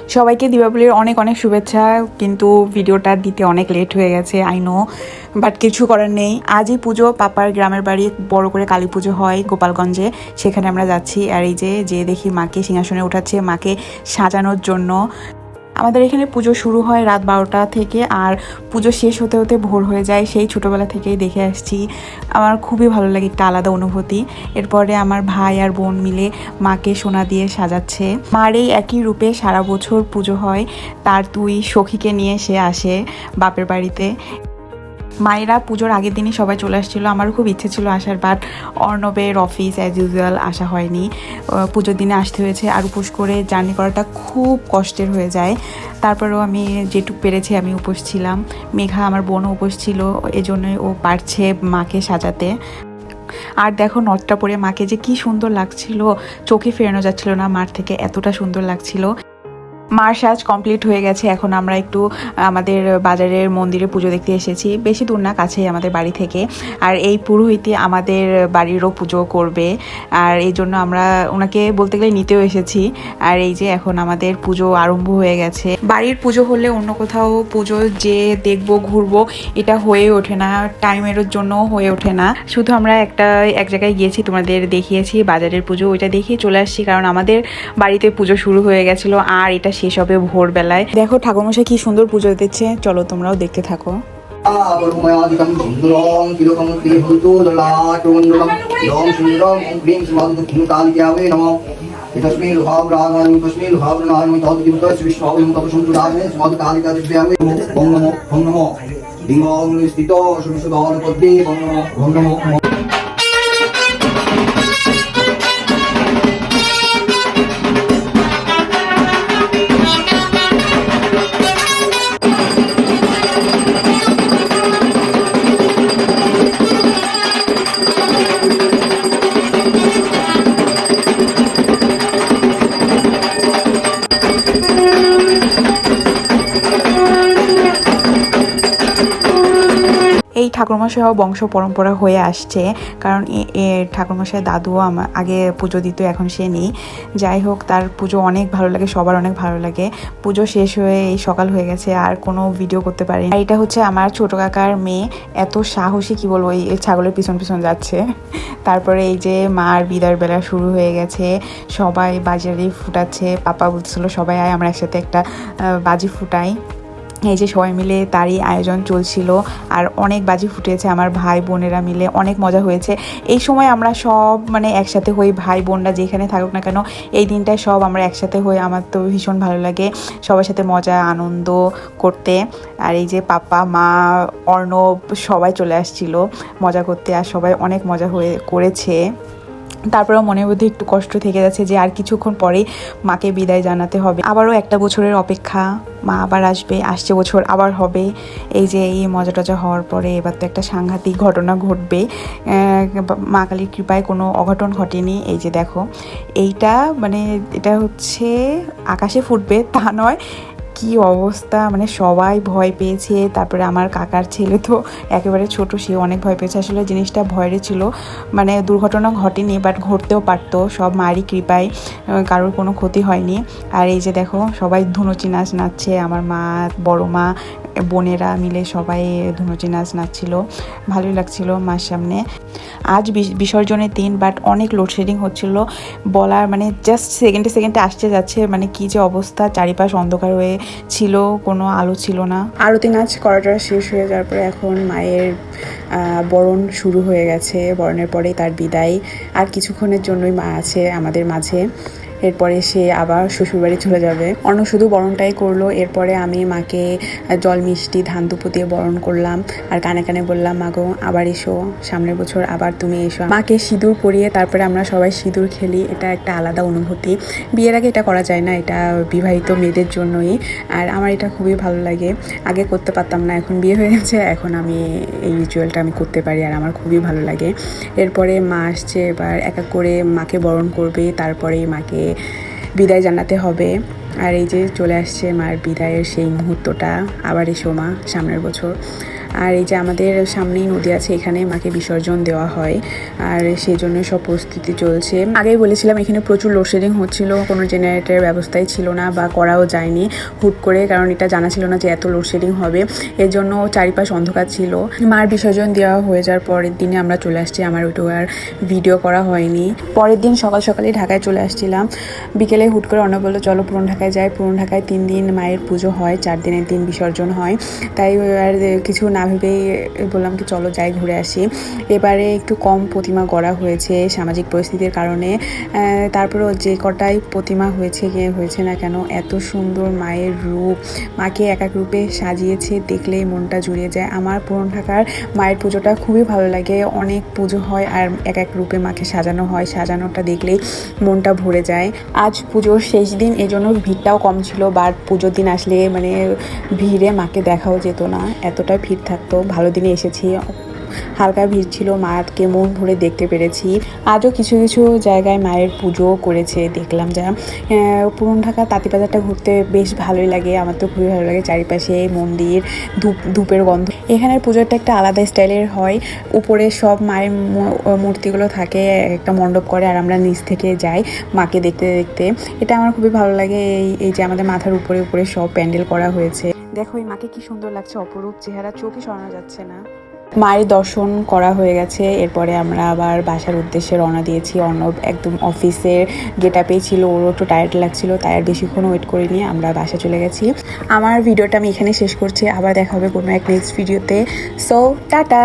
সবাইকে দীপাবলির অনেক অনেক শুভেচ্ছা। কিন্তু ভিডিওটা দিতে অনেক লেট হয়ে গেছে, আই নো, বাট কিছু করার নেই। আজই পুজো, পাপার গ্রামের বাড়ি বড় করে কালী পুজো হয় গোপালগঞ্জে, সেখানে আমরা যাচ্ছি। আর এই যে দেখি মাকে সিংহাসনে উঠাচ্ছে মাকে সাজানোর জন্য। আমাদের এখানে পুজো শুরু হয় রাত 12টা থেকে, আর পুজো শেষ হতে হতে ভোর হয়ে যায়। সেই ছোটোবেলা থেকেই দেখে আসছি, আমার খুবই ভালো লাগে, একটা আলাদা অনুভূতি। এরপরে আমার ভাই আর বোন মিলে মাকে সোনা দিয়ে সাজাচ্ছে। মার এই একই রূপে সারা বছর পুজো হয়। তার দুই সখীকে নিয়ে সে আসে বাপের বাড়িতে। মায়েরা পুজোর আগের দিনই সবাই চলে আসছিলো, আমারও খুব ইচ্ছে ছিল আসার, বাট অর্ণবের অফিস অ্যাজ ইউজুয়াল আসা হয়নি। পুজোর দিনে আসতে হয়েছে, আর উপোস করে জার্নি করাটা খুব কষ্টের হয়ে যায়। তারপরেও আমি যেটুকু পেরেছি আমি উপোস ছিলাম। মেঘা আমার বোনও উপোস ছিল, এজন্যই ও পারছে মাকে সাজাতে। আর দেখো নথটা পরে মাকে যে কি সুন্দর লাগছিল, চোখে ফেরানো যাচ্ছিল না মার থেকে, এতটা সুন্দর লাগছিল। মার সাজ কমপ্লিট হয়ে গেছে। এখন আমরা একটু আমাদের বাজারের মন্দিরে পুজো দেখতে এসেছি, বেশি দূর না, কাছেই আমাদের বাড়ি থেকে। আর এই পুরোহিত আমাদের বাড়িরও পুজো করবে, আর এই জন্য আমরা ওনাকে বলতে গেলে নিতেও এসেছি। আর এই যে এখন আমাদের পুজো আরম্ভ হয়ে গেছে। বাড়ির পুজো হলে অন্য কোথাও পুজো যে দেখবো ঘুরবো, এটা হয়ে ওঠে না, টাইমের জন্য হয়ে ওঠে না। শুধু আমরা এক জায়গায় গিয়েছি, তোমাদের দেখিয়েছি বাজারের পুজো, ওইটা দেখিয়ে চলে আসছি, কারণ আমাদের বাড়িতে পুজো শুরু হয়ে গেছিলো। আর এটা শেষ হবে ভোরবেলায়। দেখো ঠাকুরমশাই কি সুন্দর পুজো দিচ্ছে, চলো তোমরাও দেখতে থাকো। এই ঠাকুরমশাই বংশ পরম্পরা হয়ে আসছে, কারণ ঠাকুরমশাই দাদুও আগে পুজো দিত, এখন সে নেই। যাই হোক, তার পুজো অনেক ভালো লাগে, সবার অনেক ভালো লাগে। পুজো শেষ হয়ে এই সকাল হয়ে গেছে, আর কোনো ভিডিও করতে পারিনি। আর এটা হচ্ছে আমার ছোট কাকার মেয়ে, এত সাহসী কি বলবো, এই ছাগলের পিছন পিছন যাচ্ছে। তারপরে এই যে মার বিদায়ের বেলা শুরু হয়ে গেছে, সবাই বাজারে ফুটাচ্ছে। পাপা বলছিল সবাই আয় আমরা একসাথে একটা বাজি ফুটাই। এই যে সবাই মিলে তারই আয়োজন চলছিল, আর অনেক বাজি ফুটেছে আমার ভাই বোনেরা মিলে, অনেক মজা হয়েছে। এই সময় আমরা সব একসাথে হই, ভাই বোনরা যেখানে থাকুক না কেন, এই দিনটায় সব আমরা একসাথে হই। আমার তো ভীষণ ভালো লাগে সবার সাথে মজা আনন্দ করতে। আর এই যে পাপা মা অর্ণব সবাই চলে আসছিল মজা করতে, আর সবাই অনেক মজা করেছে। তারপরেও মনের মধ্যে একটু কষ্ট থেকে যাচ্ছে যে আর কিছুক্ষণ পরেই মাকে বিদায় জানাতে হবে। আবারও একটা বছরের অপেক্ষা, মা আবার আসছে বছর আবার হবে। এই যে এই মজা টজা হওয়ার পরে এবার তো একটা সাংঘাতিক ঘটনা ঘটবে। মা কালীর কৃপায় কোনো অঘটন ঘটেনি। এই যে দেখো, এটা হচ্ছে আকাশে ফুটবে তা নয়, কি অবস্থা, সবাই ভয় পেয়েছে। তারপরে আমার কাকার ছেলে তো একেবারে ছোট, সে অনেক ভয় পেয়েছে। আসলে জিনিসটা ভয়েরই ছিল, দুর্ঘটনা ঘটেনি, বাট ঘটতেও পারতো। সব মারই কৃপায় কারোর কোনো ক্ষতি হয়নি। আর এই যে দেখো সবাই ধুনুচি নাচ নাচছে, আমার মা, বড় মা, বোনেরা মিলে সবাই ধুনুচি নাচ নাচছিল, ভালোই লাগছিল মার সামনে। আজ বিসর্জনের দিন, বাট অনেক লোডশেডিং হচ্ছিল, বলার জাস্ট সেকেন্ডে আসতে যাচ্ছে, কি যে অবস্থা, চারিপাশ অন্ধকার হয়ে ছিল, কোনো আলো ছিল না। আরতি নাচ করাটা শেষ হয়ে যাওয়ার পরে এখন মায়ের বরণ শুরু হয়ে গেছে। বরণের পরেই তার বিদায়, আর কিছুক্ষণের জন্যই মা আছে আমাদের মাঝে। এরপরে সে আবার শ্বশুরবাড়ি চলে যাবে। অন্য শুধু বরণটাই করলো। এরপরে আমি মাকে জল মিষ্টি ধান দুপো দিয়ে বরণ করলাম, আর কানে কানে বললাম মাগো আবার এসো, সামনের বছর আবার তুমি এসো। মাকে সিঁদুর পরিয়ে তারপরে আমরা সবাই সিঁদুর খেলি, এটা একটা আলাদা অনুভূতি। বিয়ের আগে এটা করা যায় না, এটা বিবাহিত মেয়েদের জন্যই। আর আমার এটা খুবই ভালো লাগে, আগে করতে পারতাম না, এখন বিয়ে হয়ে গেছে, এখন আমি এই রিচুয়ালটা আমি করতে পারি, আর আমার খুবই ভালো লাগে। এরপরে মা আসছে, এবার এক এক করে মাকে বরণ করবে, তারপরে মাকে বিদায় জানাতে হবে। আর এই যে চলে আসছে মার বিদায়ের সেই মুহূর্তটা, আবার এসো মা সামনের বছর। আর এই যে আমাদের সামনেই নদী আছে, এখানে মাকে বিসর্জন দেওয়া হয় আর সেই জন্য সব প্রস্তুতি চলছে। আগেই বলেছিলাম এখানে প্রচুর লোডশেডিং হচ্ছিল, কোনো জেনারেটরের ব্যবস্থাই ছিল না বা করাও যায়নি হুট করে, কারণ এটা জানা ছিল না যে এত লোডশেডিং হবে। এর জন্য চারিপাশ অন্ধকার ছিল। মার বিসর্জন দেওয়া হয়ে যাওয়ার পরের দিনে আমরা চলে আসছি, আমার ওইটু আর ভিডিও করা হয়নি। পরের দিন সকাল সকালেই ঢাকায় চলে আসছিলাম। বিকেলে হুট করে অন্য বললো চলো পুরনো ঢাকায় যাই। পুরনো ঢাকায় 3 দিন মায়ের পুজো হয়, 4 দিনের দিন বিসর্জন হয়। তাই আর কিছু না ভেবেই বললাম কি চলো যাই ঘুরে আসি। এবারে একটু কম প্রতিমা গড়া হয়েছে সামাজিক পরিস্থিতির কারণে। তারপরেও যে কটাই প্রতিমা হয়েছে না কেন, এত সুন্দর মায়ের রূপ, মাকে এক এক রূপে সাজিয়েছে, দেখলেই মনটা জুড়িয়ে যায়। আমার পুরনো ঢাকার মায়ের পুজোটা খুবই ভালো লাগে। অনেক পুজো হয় আর এক এক রূপে মাকে সাজানো হয়, সাজানোটা দেখলেই মনটা ভরে যায়। আজ পুজোর শেষ দিন, এজন্য ভিড়টাও কম ছিল। বাট পুজোর দিন আসলে মানে ভিড়ে মাকে দেখাও যেত না, এতটাই ভিড় থাকতো। ভালো দিনে এসেছি, হালকা ভিড় ছিল, মাকে মন ভরে দেখতে পেরেছি। আজও কিছু কিছু জায়গায় মায়ের পুজো করেছে দেখলাম। যা পুরনো ঢাকা তাঁতিবাজারটা ঘুরতে বেশ ভালোই লাগে, আমার তো খুবই ভালো লাগে। চারিপাশে মন্দির, ধূপের গন্ধ। এখানের পুজোটা একটা আলাদা স্টাইলের হয়। উপরে সব মায়ের মূর্তিগুলো থাকে, একটা মণ্ডপ করে আর আমরা নিচ থেকে যাই মাকে দেখতে দেখতে। এটা আমার খুবই ভালো লাগে। এই যে আমাদের মাথার উপরে উপরে সব প্যান্ডেল করা হয়েছে। দেখো এই মাকে কি সুন্দর লাগছে, অপরূপ চেহারা, চোখে সরানো যাচ্ছে না। মায়ের দর্শন করা হয়ে গেছে। এরপরে আমরা আবার বাসার উদ্দেশ্যে রওনা দিয়েছি। অর্ণব একদম অফিসের গেট আপেই ছিল, ওরও একটু টায়ার্ড লাগছিল, তাই আর বেশিক্ষণ ওয়েট করে নিয়ে আমরা বাসা চলে গেছি। আমার ভিডিওটা আমি এখানে শেষ করছি, আবার দেখা হবে কোনো এক নেক্সট ভিডিওতে। So tata.